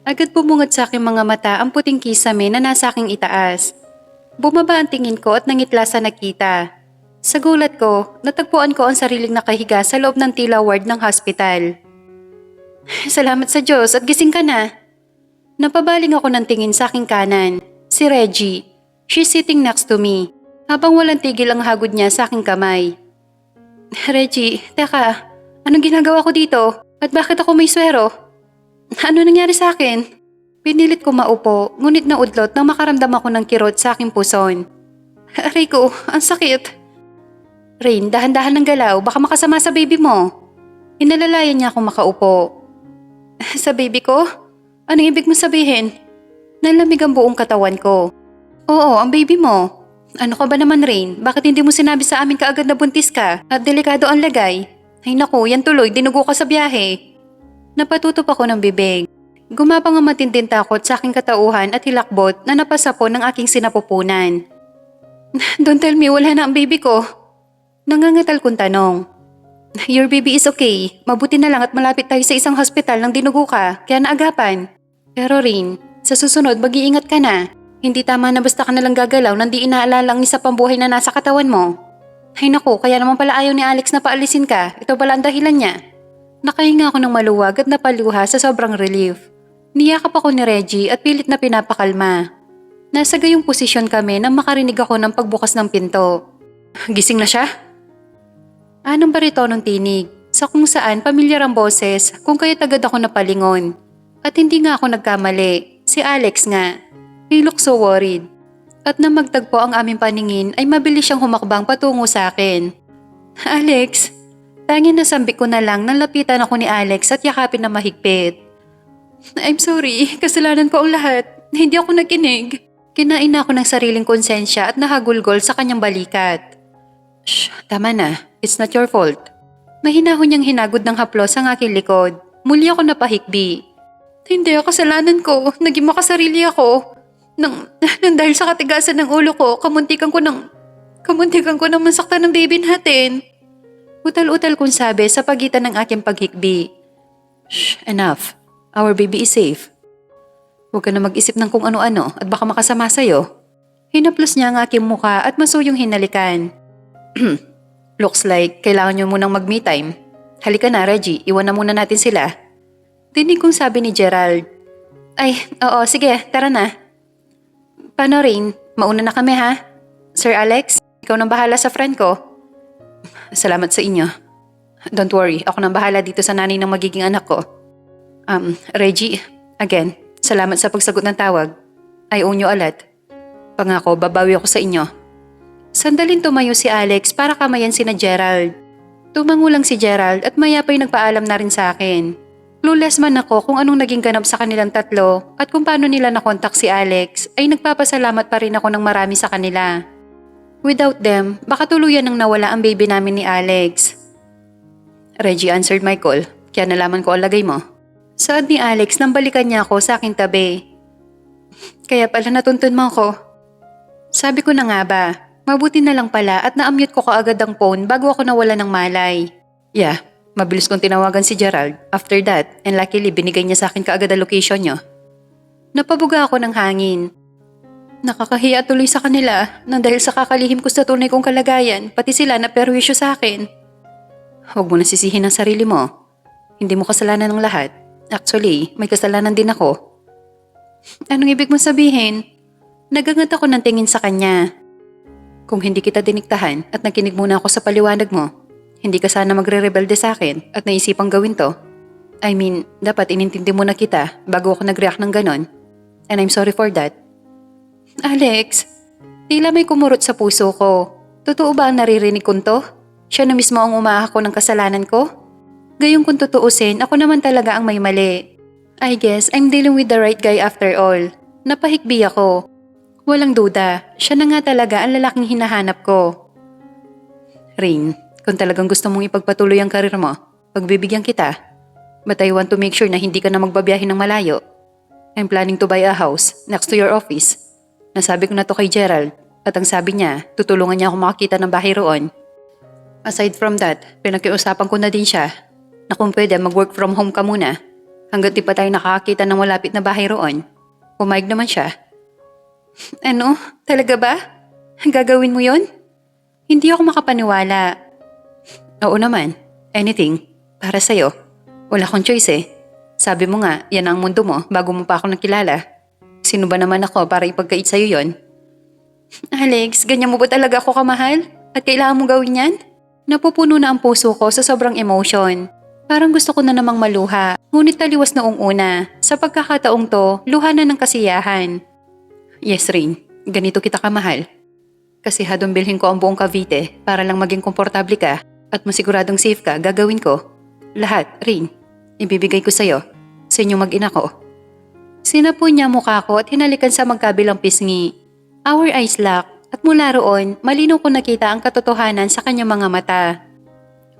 Agad bumungad sa aking mga mata ang puting kisame na nasa aking itaas. Bumaba ang tingin ko at nangitla sa nakita. Sa gulat ko, natagpuan ko ang sariling nakahiga sa loob ng tila ward ng hospital. Salamat sa Diyos at gising ka na. Napabaling ako ng tingin sa aking kanan. Si Reggie. She's sitting next to me. Habang walang tigil ang hagod niya sa aking kamay. Reggie, teka. Anong ginagawa ko dito? At bakit ako may swero? Ano nangyari sa akin? Pinilit ko maupo, ngunit naudlot nang makaramdam ako ng kirot sa aking puson. Aray ko, ang sakit. Rain, dahan-dahan ng galaw, baka makasama sa baby mo. Inalalayan niya akong makaupo. Sa baby ko? Anong ibig mo sabihin? Nalamig ang buong katawan ko. Oo, ang baby mo. Ano ka ba naman, Rain? Bakit hindi mo sinabi sa amin kaagad na buntis ka at delikado ang lagay? Ay naku, yan tuloy, dinugo ka sa biyahe. Napatutup ako ng bibig. Gumapang ang matinding takot sa aking katauhan at hilakbot na napasapon ng aking sinapupunan. Don't tell me wala na ang baby ko. Nangangatal kong tanong. Your baby is okay. Mabuti na lang at malapit tayo sa isang hospital nang dinugo ka, kaya naagapan. Pero Rin, sa susunod mag-iingat ka na. Hindi tama na basta ka nalang gagalaw nang di inaalala ang isa pang buhay na nasa katawan mo. Ay naku, kaya naman pala ayaw ni Alex na paalisin ka. Ito pala ang dahilan niya. Nakahinga ako ng maluwag at napaluha sa sobrang relief. Niyakap ako ni Reggie at pilit na pinapakalma. Nasa gayong posisyon kami nang makarinig ako ng pagbukas ng pinto. Gising na siya? Anong baritonong tinig, sa kung saan pamilyar ang boses kung kaya't agad ako napalingon. At hindi nga ako nagkamali, si Alex nga. He looked so worried. At nang magtagpo ang aming paningin ay mabilis siyang humakbang patungo sa akin. Alex, tanging nasambik ko na lang nang lapitan ako ni Alex at yakapin na mahigpit. I'm sorry, kasalanan ko ang lahat. Hindi ako nakinig. Kinain ako ng sariling konsensya at nahagulgol sa kanyang balikat. Shh, tama na. It's not your fault. Mahinahon niyang hinagod ng haplos ang aking likod. Muli ako napahikbi. Hindi, kasalanan ko. Naging makasarili ako. Nang dahil sa katigasan ng ulo ko, kamuntikan ko nang masaktan ng baby natin. Utal-utal kong sabi sa pagitan ng aking paghikbi. Shh, enough. Our baby is safe. Huwag ka na mag-isip ng kung ano-ano at baka makasama sa'yo. Hinaplos niya ang aking muka at masuyong hinalikan. Looks like kailangan niyo munang mag-me time. Halika na, Reggie. Iwan na muna natin sila. Dinig kong sabi ni Gerald. Ay, oo, sige, tara na. Paano Rain? Mauna na kami ha? Sir Alex, ikaw nang bahala sa friend ko. Salamat sa inyo. Don't worry, ako nang bahala dito sa nanay ng magiging anak ko. Reggie, again, salamat sa pagsagot ng tawag. I owe you a lot. Pangako, babawi ako sa inyo. Sandaling tumayo si Alex para kamayan sina Gerald. Tumango lang si Gerald at mayapay nagpaalam na rin sa akin. Clueless man ako kung anong naging ganap sa kanilang tatlo at kung paano nila nakontak si Alex ay nagpapasalamat pa rin ako ng marami sa kanila. Without them, baka tuluyan nang nawala ang baby namin ni Alex. Reggie answered my call, kaya nalaman ko ang lagay mo. Saad ni Alex nang balikan niya ako sa aking tabi. Kaya pala natuntun mo ako. Sabi ko na nga ba, mabuti na lang pala at na-mute ko kaagad ang phone bago ako nawala ng malay. Yeah. Mabilis kong tinawagan si Gerald. After that, and luckily binigay niya sa akin kaagad ang location niyo. Napabuga ako ng hangin. Nakakahiya tuloy sa kanila nang dahil sa kakalihim ko sa tunay kong kalagayan, pati sila na perwisyo sa akin. Huwag mo na sisihin ang sarili mo. Hindi mo kasalanan ng lahat. Actually, may kasalanan din ako. Anong ibig mong sabihin? Nagangat ako ng tingin sa kanya. Kung hindi kita diniktahan at nakinig muna ako sa paliwanag mo, hindi ka sana magre-rebelde sa akin at naisipang gawin to. I mean, dapat inintindi mo na kita bago ako nag-react ng ganon. And I'm sorry for that. Alex, tila may kumurot sa puso ko. Totoo ba ang naririnig ko to? Siya na mismo ang umaako ng kasalanan ko? Gayong kung tutuusin, ako naman talaga ang may mali. I guess I'm dealing with the right guy after all. Napahikbi ako. Walang duda, siya na nga talaga ang lalaking hinahanap ko. Rain, kung talagang gusto mong ipagpatuloy ang karir mo, pagbibigyan kita. But I want to make sure na hindi ka na magbabiyahe ng malayo. I'm planning to buy a house next to your office. Nasabi ko na to kay Gerald at ang sabi niya, tutulungan niya ako makakita ng bahay roon. Aside from that, pinakiusapan ko na din siya na kung pwede mag-work from home ka muna. Hanggat di pa tayo nakakita ng malapit na bahay roon. Pumayag naman siya. Ano? Talaga ba? Gagawin mo yon? Hindi ako makapaniwala. Oo naman. Anything. Para sa'yo. Wala akong choice eh. Sabi mo nga, yan ang mundo mo bago mo pa ako nakilala. Sino ba naman ako para ipagkait sa'yo yon? Alex, ganyan mo ba talaga ako kamahal? At kailangan mo gawin yan? Napupuno na ang puso ko sa sobrang emotion. Parang gusto ko na namang maluha, ngunit taliwas noong una. Sa pagkakataong to, luha na ng kasiyahan. Yes, Rain. Ganito kita kamahal. Kasi hadong bilhin ko ang buong Cavite para lang maging komportable ka at masiguradong safe ka, gagawin ko. Lahat, Rain. Ibibigay ko sa'yo. Sa inyong mag-ina ko. Sinapo niya mukha ko at hinalikan sa magkabilang pisngi. Our eyes locked at mula roon, malinaw ko nakita ang katotohanan sa kanyang mga mata.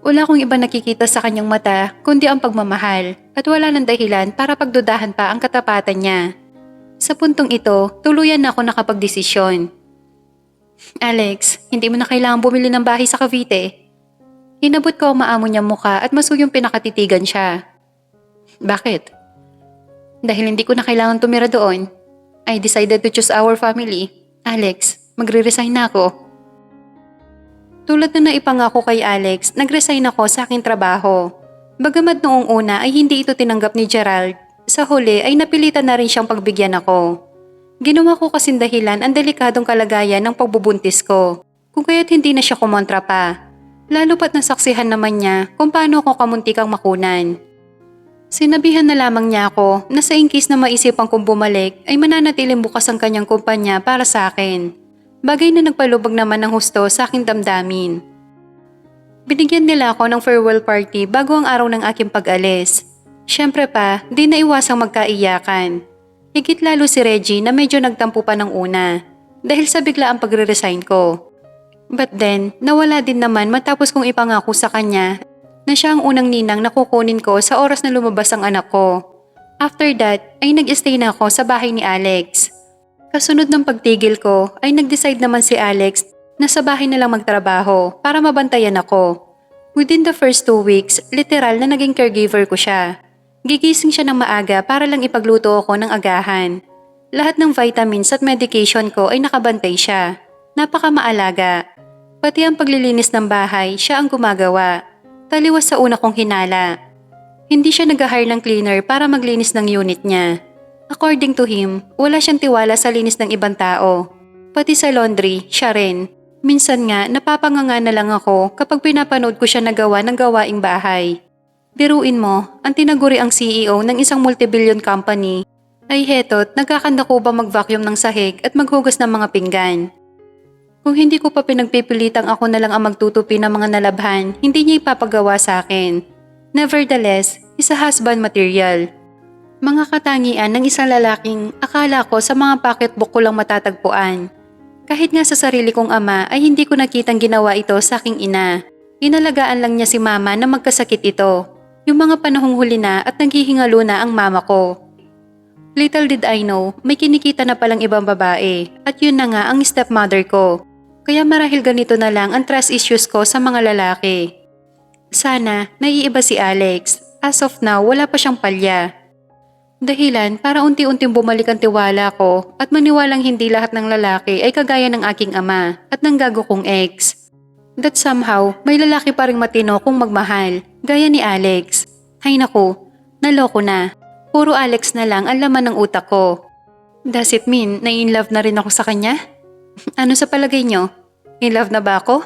Wala akong iba nakikita sa kanyang mata kundi ang pagmamahal at wala ng dahilan para pagdudahan pa ang katapatan niya. Sa puntong ito, tuluyan na ako nakapagdesisyon. Alex, hindi mo na kailangan bumili ng bahay sa Cavite. Inabot ko ang maamo niyang mukha at masuyong pinakatitigan siya. Bakit? Dahil hindi ko na kailangan tumira doon. I decided to choose our family. Alex, magre-resign na ako. Tulad na naipangako kay Alex, nag-resign ako sa aking trabaho. Bagamat noong una ay hindi ito tinanggap ni Gerald, sa huli ay napilitan na rin siyang pagbigyan ako. Ginawa ko kasing dahilan ang delikadong kalagayan ng pagbubuntis ko, kung kaya't hindi na siya kumontra pa. Lalo pat nasaksihan naman niya kung paano ako kamuntikang makunan. Sinabihan na lamang niya ako na sa incase na maisipan kong bumalik ay mananatiling bukas ang kanyang kumpanya para sa akin. Bagay na nagpalubag naman ng husto sa aking damdamin. Binigyan nila ako ng farewell party bago ang araw ng aking pag-alis. Siyempre pa, di na iwasang magkaiyakan. Higit lalo si Reggie na medyo nagtampo pa ng una dahil sa bigla ang pagre-resign ko. But then, nawala din naman matapos kong ipangako sa kanya na siya ang unang ninang na kukunin ko sa oras na lumabas ang anak ko. After that, ay nag-stay na ako sa bahay ni Alex. Kasunod ng pagtigil ko ay nag-decide naman si Alex na sa bahay na lang magtrabaho para mabantayan ako. Within the first 2 weeks, literal na naging caregiver ko siya. Gigising siya ng maaga para lang ipagluto ako ng agahan. Lahat ng vitamins at medication ko ay nakabantay siya. Napakamaalaga. Pati ang paglilinis ng bahay, siya ang gumagawa. Taliwas sa una kong hinala. Hindi siya nag-hire ng cleaner para maglinis ng unit niya. According to him, wala siyang tiwala sa linis ng ibang tao. Pati sa laundry, siya rin. Minsan nga, napapanganga na lang ako kapag pinapanood ko siya nagawa ng gawaing bahay. Biruin mo, ang tinaguri ang CEO ng isang multibillion company ay heto't nagkakanda ko ba mag-vacuum ng sahig at maghugas ng mga pinggan. Kung hindi ko pa pinagpipilitang ako na lang ang magtutupi ng mga nalabhan, hindi niya ipapagawa sa akin. Nevertheless, isa husband material. Mga katangian ng isang lalaking akala ko sa mga pocketbook ko lang matatagpuan. Kahit nga sa sarili kong ama ay hindi ko nakitang ginawa ito sa aking ina. Inalagaan lang niya si mama na magkasakit ito. Yung mga panahong huli na at naghihingalo na ang mama ko. Little did I know, may kinikita na palang ibang babae at yun na nga ang stepmother ko. Kaya marahil ganito na lang ang trust issues ko sa mga lalaki. Sana naiiba si Alex. As of now, wala pa siyang palya. Dahilan para unti-unting bumalik ang tiwala ko at maniwalang hindi lahat ng lalaki ay kagaya ng aking ama at ng gago kong ex. That somehow, may lalaki pa ring matino kung magmahal, gaya ni Alex. Hay naku, naloko na. Puro Alex na lang ang laman ng utak ko. Does it mean na in love na rin ako sa kanya? Ano sa palagay nyo? In love na ba ako?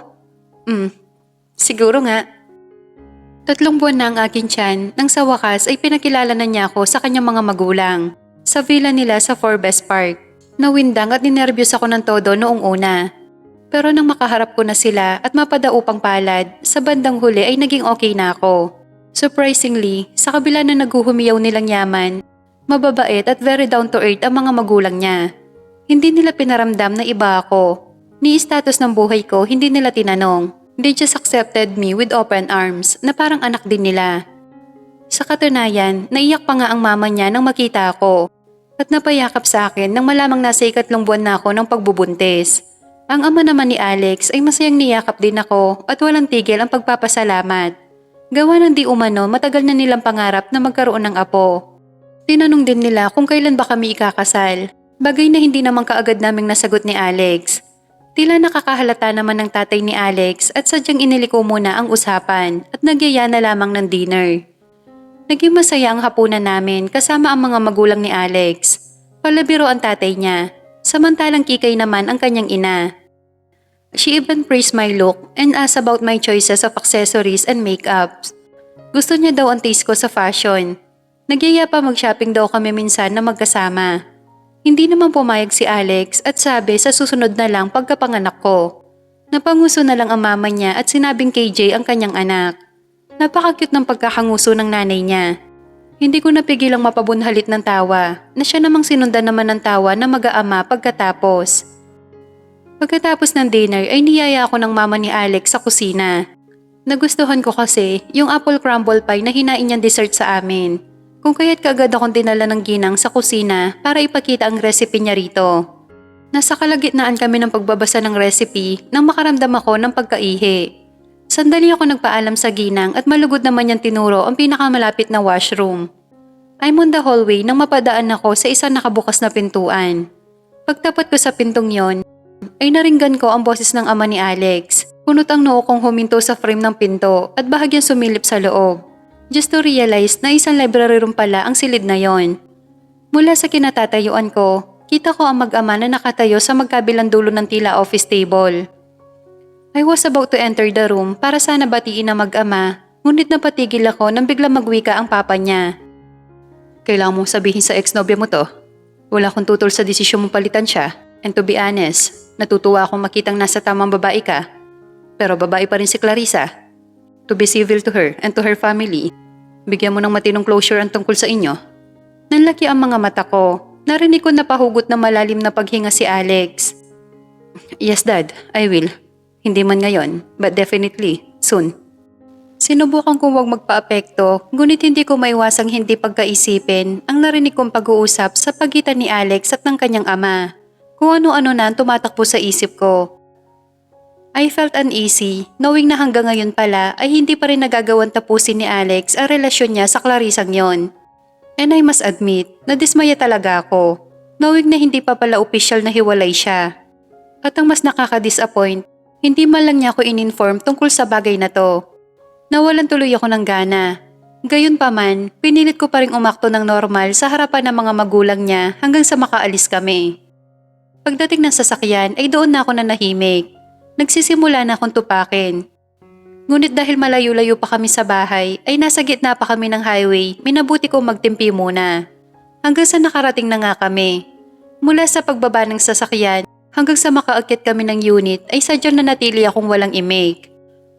Siguro nga. 3 buwan na ang aking tiyan nang sa wakas ay pinakilala na niya ako sa kanyang mga magulang. Sa villa nila sa Forbes Park. Nawindang at ninervyos ako ng todo noong una. Pero nang makaharap ko na sila at mapadaupang palad, sa bandang huli ay naging okay na ako. Surprisingly, sa kabila na naghuhumiyaw nilang yaman, mababait at very down to earth ang mga magulang niya. Hindi nila pinaramdam na iba ako. Ni status ng buhay ko, hindi nila tinanong. They just accepted me with open arms na parang anak din nila. Sa katunayan, naiyak pa nga ang mama niya nang makita ako at napayakap sa akin nang malamang nasa 3 buwan na ako ng pagbubuntis. Ang ama naman ni Alex ay masayang niyakap din ako at walang tigil ang pagpapasalamat. Gawa ng di umano matagal na nilang pangarap na magkaroon ng apo. Tinanong din nila kung kailan ba kami ikakasal, bagay na hindi naman kaagad naming nasagot ni Alex. Tila nakakahalata naman ng tatay ni Alex at sadyang iniliko muna ang usapan at nagyaya na lamang ng dinner. Naging masaya ang hapunan namin kasama ang mga magulang ni Alex. Palabiro ang tatay niya, samantalang kikay naman ang kanyang ina. She even praised my look and asked about my choices of accessories and makeups. Gusto niya daw ang taste ko sa fashion. Nagyaya pa mag-shopping daw kami minsan na magkasama. Hindi naman pumayag si Alex at sabi sa susunod na lang pagkapanganak ko. Napanguso na lang ang mama niya at sinabing KJ ang kanyang anak. Napaka-cute ng pagkakanguso ng nanay niya. Hindi ko napigilang mapabunhalit ng tawa na siya namang sinundan naman ng tawa na mag-aama pagkatapos. Pagkatapos ng dinner ay niyaya ako ng mama ni Alex sa kusina. Nagustuhan ko kasi yung apple crumble pie na hinain niyang dessert sa amin. Kung kaya't kaagad akong dinala ng ginang sa kusina para ipakita ang recipe niya rito. Nasa kalagitnaan kami ng pagbabasa ng recipe nang makaramdam ako ng pagkaihi. Sandali ako nagpaalam sa ginang at malugod naman niyang tinuro ang pinakamalapit na washroom. I'm on the hallway nang mapadaan ako sa isang nakabukas na pintuan. Pagtapat ko sa pintong yon, ay naringgan ko ang boses ng ama ni Alex. Punot ang noo kong huminto sa frame ng pinto at bahagyang sumilip sa loob. Just to realize na isang library room pala ang silid na yon. Mula sa kinatatayuan ko, kita ko ang mag-ama na nakatayo sa magkabilang dulo ng tila office table. I was about to enter the room para sana batiin ang mag-ama, ngunit napatigil ako nang biglang magwika ang papa niya. Kailangan mong sabihin sa ex-nobya mo to. Wala akong tutol sa desisyon mong palitan siya. And to be honest, natutuwa akong makitang nasa tamang babae ka. Pero babae pa rin si Clarissa. To be civil to her and to her family. Bigyan mo ng matinong closure ang tungkol sa inyo. Nanlaki ang mga mata ko. Narinig ko na pahugot na malalim na paghinga si Alex. Yes, Dad, I will. Hindi man ngayon, but definitely, soon. Sinubukan kong huwag magpa-apekto, ngunit hindi ko maiwasang hindi pagkaisipin ang narinig kong pag-uusap sa pagitan ni Alex at ng kanyang ama. Kung ano-ano na ang tumatakbo sa isip ko. I felt uneasy, knowing na hanggang ngayon pala ay hindi pa rin nagagawang tapusin ni Alex ang relasyon niya sa Clarissang yon. And I must admit, nadismaya talaga ako, knowing na hindi pa pala opisyal na hiwalay siya. At ang mas nakaka-disappoint, hindi man lang niya ako in-inform tungkol sa bagay na to. Nawalan tuloy ako ng gana. Gayunpaman, pinilit ko pa rin umakto ng normal sa harapan ng mga magulang niya hanggang sa makaalis kami. Pagdating ng sasakyan ay doon na ako nanahimik. Nagsisimula na akong tupakin. Ngunit dahil malayo-layo pa kami sa bahay ay nasa gitna pa kami ng highway, minabuti kong magtimpi muna. Hanggang sa nakarating na nga kami. Mula sa pagbaba ng sasakyan, hanggang sa makaakyat kami ng unit ay sadyang nanatili akong walang imik.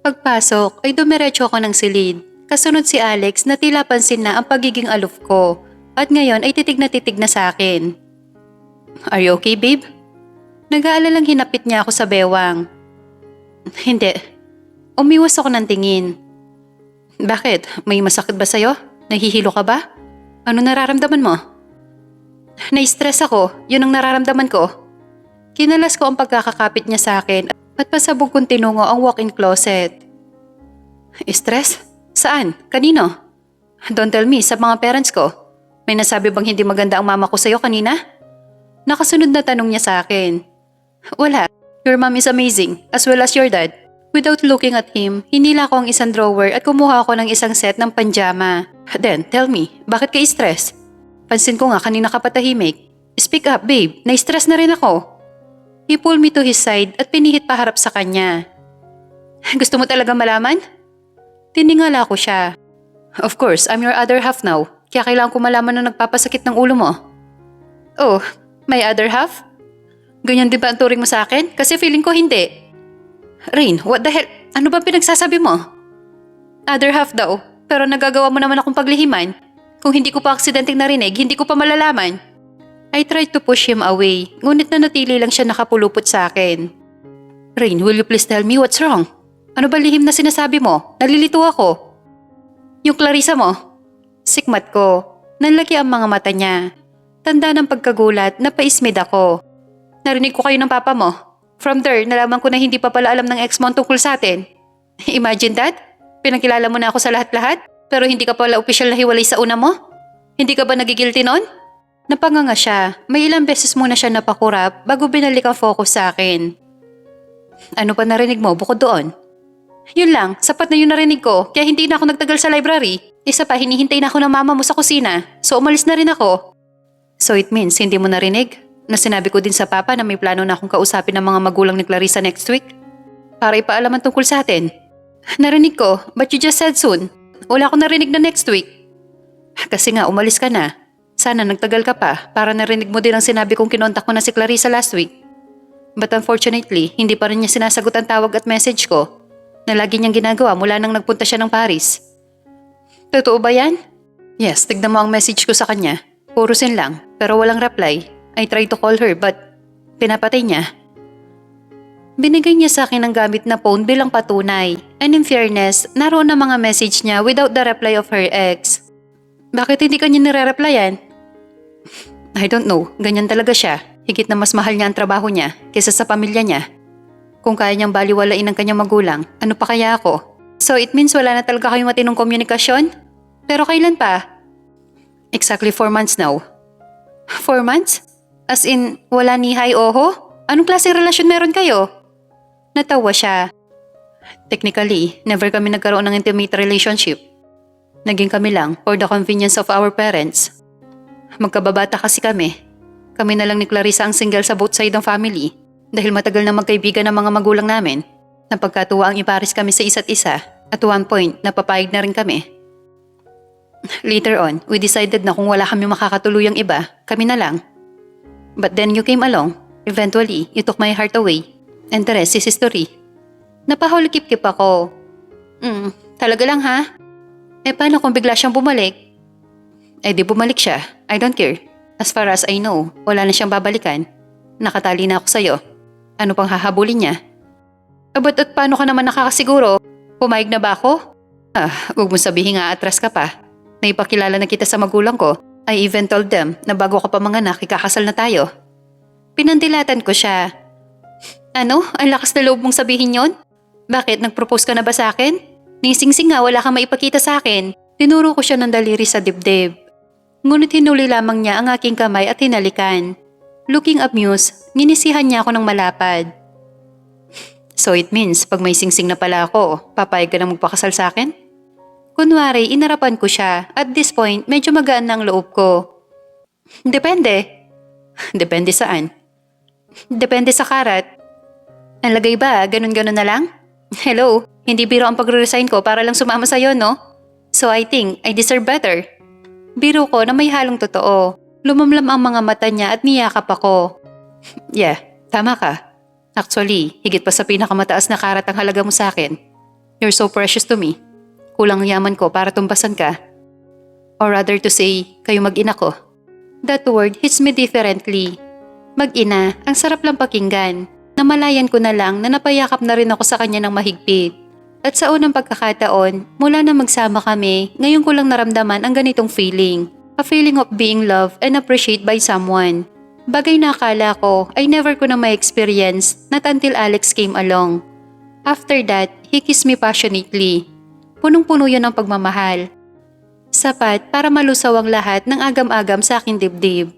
Pagpasok ay dumiretso ako ng silid. Kasunod si Alex na tila pansin na ang pagiging aloof ko at ngayon ay titig na sa akin. Are you okay, babe? Nag-aalalang hinapit niya ako sa bewang. Hindi. Umiwas ako ng tingin. Bakit? May masakit ba sa'yo? Nahihilo ka ba? Ano nararamdaman mo? Na-stress ako. Yun ang nararamdaman ko. Kinalas ko ang pagkakakapit niya sa akin at pasabog kong tinungo ang walk-in closet. Stress? Saan? Kanino? Don't tell me, sa mga parents ko. May nasabi bang hindi maganda ang mama ko sa'yo kanina? Nakasunod na tanong niya sa akin. Wala. Your mom is amazing, as well as your dad. Without looking at him, hinila ko ang isang drawer at kumuha ako ng isang set ng panjama. Then, tell me, bakit ka stress? Pansin ko nga kanina ka patahimik. Speak up, babe. Na-stress na rin ako. He pulled me to his side at pinihit paharap sa kanya. Gusto mo talaga malaman? Tiningala ko siya. Of course, I'm your other half now. Kaya kailangan ko malaman na nagpapasakit ng ulo mo. Oh, my other half? Ganyan din ba ang turing mo sa akin? Kasi feeling ko hindi. Rain, what the hell? Ano ba pinagsasabi mo? Other half daw, pero nagagawa mo naman akong paglihiman. Kung hindi ko pa aksidenteng narinig, hindi ko pa malalaman. I tried to push him away, ngunit nanatili lang siya nakapulupot sa akin. Rain, will you please tell me what's wrong? Ano ba lihim na sinasabi mo? Nalilito ako. Yung Clarissa mo? Sikmat ko. Nanlaki ang mga mata niya. Tanda ng pagkagulat, napaismid ako. Narinig ko kayo ng papa mo. From there, nalaman ko na hindi pa pala alam ng ex mo tungkol sa atin. Imagine that? Pinakilala mo na ako sa lahat-lahat, pero hindi ka pala opisyal na hiwalay sa una mo? Hindi ka ba nagigilty nun? Napanganga siya. May ilang beses muna siya napakurap bago binalik ang focus sa akin. Ano pa narinig mo bukod doon? Yun lang, sapat na yung narinig ko kaya hindi na ako nagtagal sa library. Isa pa, hinihintay na ako ng mama mo sa kusina. So umalis na rin ako. So it means hindi mo narinig? Na sinabi ko din sa papa na may plano na akong kausapin ng mga magulang ni Clarissa next week? Para ipaalaman tungkol sa atin. Narinig ko, but you just said soon. Wala akong narinig na next week. Kasi nga, umalis ka na. Sana nagtagal ka pa para narinig mo din ang sinabi kong kinontak mo na si Clarissa last week. But unfortunately, hindi pa rin niya sinasagot ang tawag at message ko na lagi niyang ginagawa mula nang nagpunta siya ng Paris. Totoo ba yan? Yes, tignan mo ang message ko sa kanya. Puro sin lang, pero walang reply. I tried to call her but pinapatay niya. Binigay niya sa akin ang gamit na phone bilang patunay. And in fairness, naroon ang mga message niya without the reply of her ex. Bakit hindi kanya nire-replyan? I don't know, ganyan talaga siya. Higit na mas mahal niya ang trabaho niya kaysa sa pamilya niya. Kung kaya niyang baliwalain ang kanyang magulang, ano pa kaya ako? So it means wala na talaga kayong matinong komunikasyon? Pero kailan pa? Exactly 4 months now. 4 months? As in, wala ni hi oho? Anong klaseng relasyon meron kayo? Natawa siya. Technically, never kami nagkaroon ng intimate relationship. Naging kami lang for the convenience of our parents. Magkababata kasi kami. Kami na lang ni Clarissa ang single sa both side ng family dahil matagal na magkaibigan ng mga magulang namin. Napagkatuwa ang ipares kami sa isa't isa at one point napapayag na rin kami. Later on, we decided na kung wala kami makakatuluyang iba, kami na lang. But then you came along. Eventually, you took my heart away. And the rest is history. Napahulikip-kip ako. Talaga lang ha? Paano kung bigla siyang bumalik? Di bumalik siya. I don't care. As far as I know, wala na siyang babalikan. Nakatali na ako sa'yo. Ano pang hahabulin niya? But at paano ka naman nakakasiguro? Pumayag na ba ako? Huwag mo sabihin nga atras ka pa. Naipakilala na kita sa magulang ko. I even told them na bago ka pa manganak, ikakasal na tayo. Pinandilatan ko siya. Ano? Ang lakas na loob mong sabihin yon? Bakit? Nag-propose ka na ba sa akin? Nising-sing nga, wala kang maipakita sa akin. Tinuro ko siya ng daliri sa dibdib. Ngunit hinuli lamang niya ang aking kamay at hinalikan. Looking amused, nginisihan niya ako ng malapad. So it means, pag may singsing na pala ako, papayag ka na magpakasal sa akin? Kunwari, inarapan ko siya. At this point, medyo magaan na ang loob ko. Depende. Depende saan? Depende sa karat. Ang lagay ba, ganun-ganun na lang? Hello, hindi biro ang pagre-resign ko para lang sumama sa'yo, no? So I think I deserve better. Biro ko na may halong totoo. Lumamlam ang mga mata niya at niyakap ako. Yeah, tama ka. Actually, higit pa sa pinakamataas na karat ang halaga mo sa akin. You're so precious to me. Kulang ang yaman ko para tumbasan ka. Or rather to say, kayo mag-ina ko. That word hits me differently. Mag-ina, ang sarap lang pakinggan. Namalayan ko na lang na napayakap na rin ako sa kanya ng mahigpit. At sa unang pagkakataon, mula na magsama kami, ngayon ko lang naramdaman ang ganitong feeling. A feeling of being loved and appreciated by someone. Bagay na akala ko ay never ko na ma-experience not until Alex came along. After that, he kissed me passionately. Punong-puno yun ng pagmamahal. Sapat para malusaw ang lahat ng agam-agam sa aking dibdib.